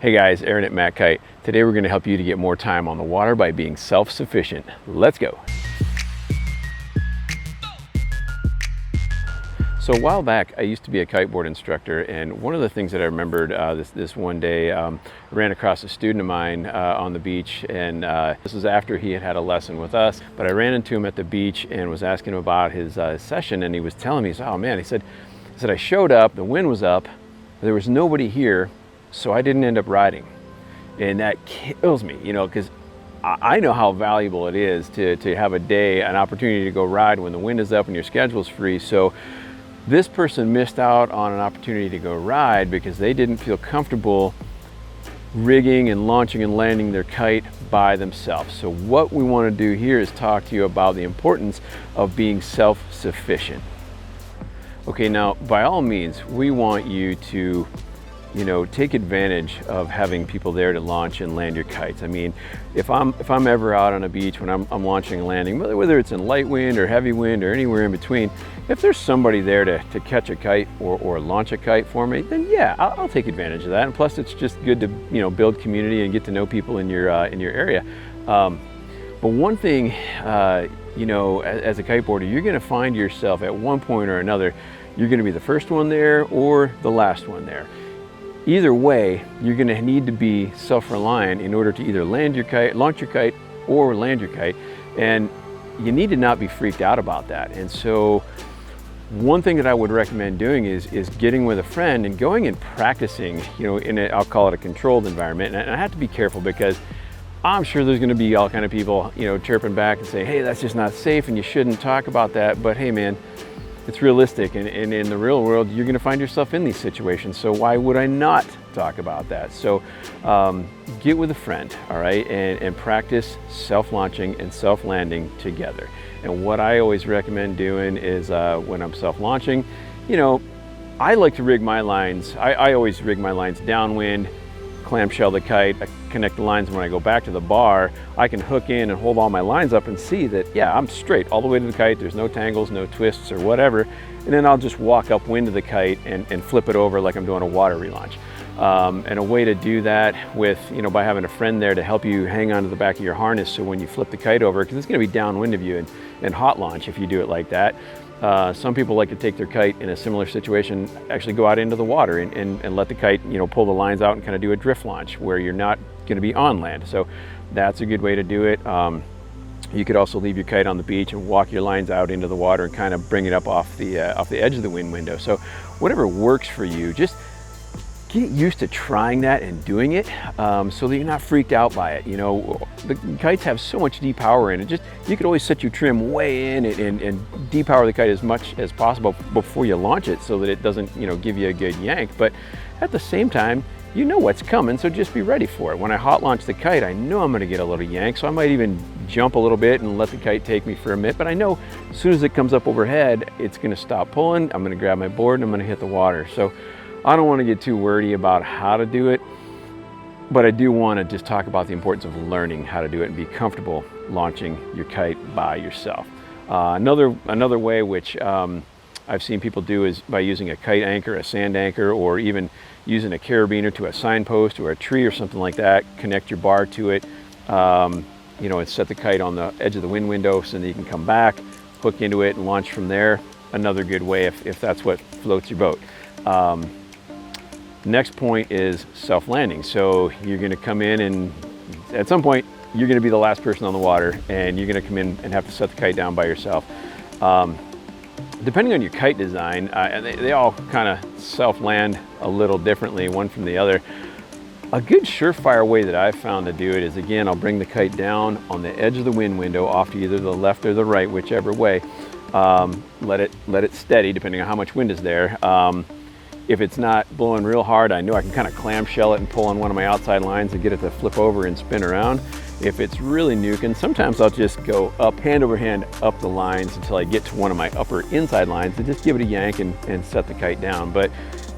Hey guys, Aaron at Matt Kite. Today we're going to help you to get more time on the water by being self-sufficient. Let's go. So a while back, I used to be a kiteboard instructor, and one of the things that I remembered this one day, I ran across a student of mine on the beach, and this was after he had had a lesson with us, but I ran into him at the beach and was asking him about his session, and he was telling me, he said, oh man, he said, I showed up, the wind was up, there was nobody here, so I didn't end up riding. And that kills me, you know, because I know how valuable it is to have a day, an opportunity to go ride when the wind is up and your schedule's free. So this person missed out on an opportunity to go ride because they didn't feel comfortable rigging and launching and landing their kite by themselves. So what we want to do here is talk to you about the importance of being self-sufficient. Okay, now by all means, we want you to take advantage of having people there to launch and land your kites. I mean, if I'm ever out on a beach when I'm launching and landing, whether it's in light wind or heavy wind or anywhere in between, if there's somebody there to catch a kite or launch a kite for me, then yeah, I'll take advantage of that. And plus, it's just good to build community and get to know people in your area. But one thing, as a kiteboarder, you're going to find yourself at one point or another, you're going to be the first one there or the last one there. Either way, you're going to need to be self-reliant in order to either launch your kite, or land your kite, and you need to not be freaked out about that. And so, one thing that I would recommend doing is getting with a friend and going and practicing, I'll call it a controlled environment. And I have to be careful because I'm sure there's going to be all kind of people, chirping back and say, hey, that's just not safe and you shouldn't talk about that. But hey, man, it's realistic, and in the real world, you're going to find yourself in these situations. So why would I not talk about that? So get with a friend, all right, and practice self-launching and self-landing together. And what I always recommend doing is when I'm self-launching, I like to rig my lines. I always rig my lines downwind, clamshell the kite, I connect the lines. When I go back to the bar, I can hook in and hold all my lines up and see that, yeah, I'm straight all the way to the kite. There's no tangles, no twists or whatever. And then I'll just walk upwind of the kite and flip it over like I'm doing a water relaunch. And a way to do that with, by having a friend there to help you hang onto the back of your harness, so when you flip the kite over, because it's going to be downwind of you and hot launch if you do it like that. Some people like to take their kite in a similar situation, actually go out into the water and let the kite, pull the lines out and kind of do a drift launch where you're not going to be on land. So that's a good way to do it. You could also leave your kite on the beach and walk your lines out into the water and kind of bring it up off the edge of the wind window. So whatever works for you, just get used to trying that and doing it, so that you're not freaked out by it. The kites have so much depower in it. You could always set your trim way in and depower the kite as much as possible before you launch it, so that it doesn't, give you a good yank. But at the same time, you know what's coming, so just be ready for it. When I hot launch the kite, I know I'm going to get a little yank, so I might even jump a little bit and let the kite take me for a minute. But I know as soon as it comes up overhead, it's going to stop pulling. I'm going to grab my board and I'm going to hit the water. So I don't want to get too wordy about how to do it, but I do want to just talk about the importance of learning how to do it and be comfortable launching your kite by yourself. Another way which I've seen people do is by using a kite anchor, a sand anchor, or even using a carabiner to a signpost or a tree or something like that. Connect your bar to it, and set the kite on the edge of the wind window so that you can come back, hook into it and launch from there. Another good way if that's what floats your boat. Next point is self-landing. So you're going to come in and at some point you're going to be the last person on the water, and you're going to come in and have to set the kite down by yourself. Depending on your kite design, they all kind of self-land a little differently, one from the other. A good surefire way that I've found to do it is, again, I'll bring the kite down on the edge of the wind window off to either the left or the right, whichever way. Let it steady depending on how much wind is there. If it's not blowing real hard, I know I can kind of clamshell it and pull on one of my outside lines and get it to flip over and spin around. If it's really nuking, sometimes I'll just go up, hand over hand, up the lines until I get to one of my upper inside lines and just give it a yank and set the kite down. But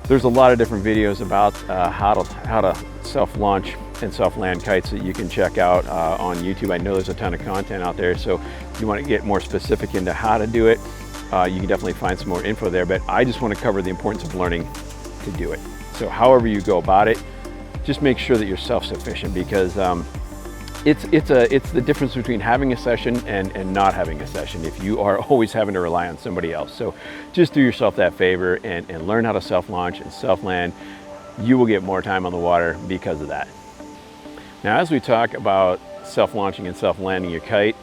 there's a lot of different videos about how to self-launch and self-land kites that you can check out on YouTube. I know there's a ton of content out there, so if you want to get more specific into how to do it, you can definitely find some more info there. But I just want to cover the importance of learning to do it. So however you go about it, just make sure that you're self-sufficient, because it's the difference between having a session and not having a session if you are always having to rely on somebody else. So just do yourself that favor and learn how to self-launch and self-land. You will get more time on the water because of that. Now, as we talk about self-launching and self-landing your kite,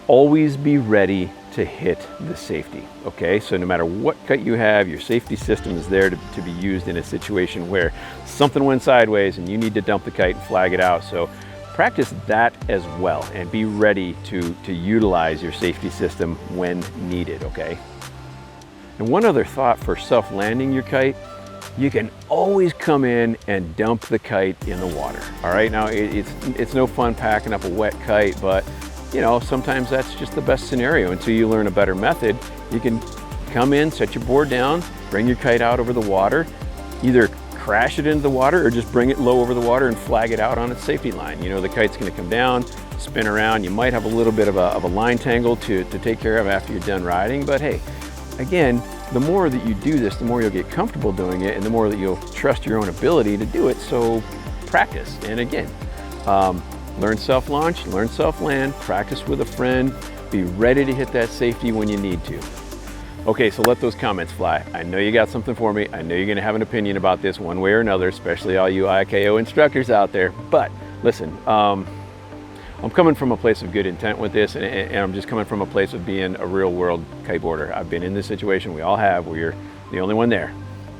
always be ready to hit the safety, okay? So no matter what kite you have, your safety system is there to be used in a situation where something went sideways and you need to dump the kite and flag it out. So practice that as well and be ready to utilize your safety system when needed, okay? And one other thought for self-landing your kite, you can always come in and dump the kite in the water. All right, now it's no fun packing up a wet kite, but you know, sometimes that's just the best scenario. Until you learn a better method, you can come in, set your board down, bring your kite out over the water, either crash it into the water or just bring it low over the water and flag it out on its safety line. You know, the kite's gonna come down, spin around. You might have a little bit of a line tangle to take care of after you're done riding, but hey, again, the more that you do this, the more you'll get comfortable doing it and the more that you'll trust your own ability to do it. So practice. And again, learn self-launch, learn self-land, practice with a friend, be ready to hit that safety when you need to. Okay, so let those comments fly. I know you got something for me. I know you're gonna have an opinion about this one way or another, especially all you IKO instructors out there. But listen, I'm coming from a place of good intent with this, and I'm just coming from a place of being a real world kiteboarder. I've been in this situation, we all have, where you're the only one there.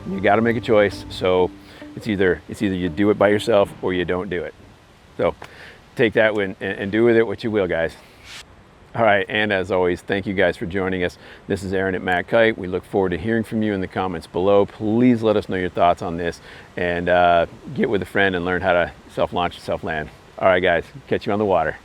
You gotta make a choice. So it's either you do it by yourself or you don't do it. So take that and do with it what you will, guys. All right, and as always, thank you guys for joining us. This is Aaron at Matt Kite. We look forward to hearing from you in the comments below. Please let us know your thoughts on this, and get with a friend and learn how to self-launch and self-land. All right, guys, catch you on the water.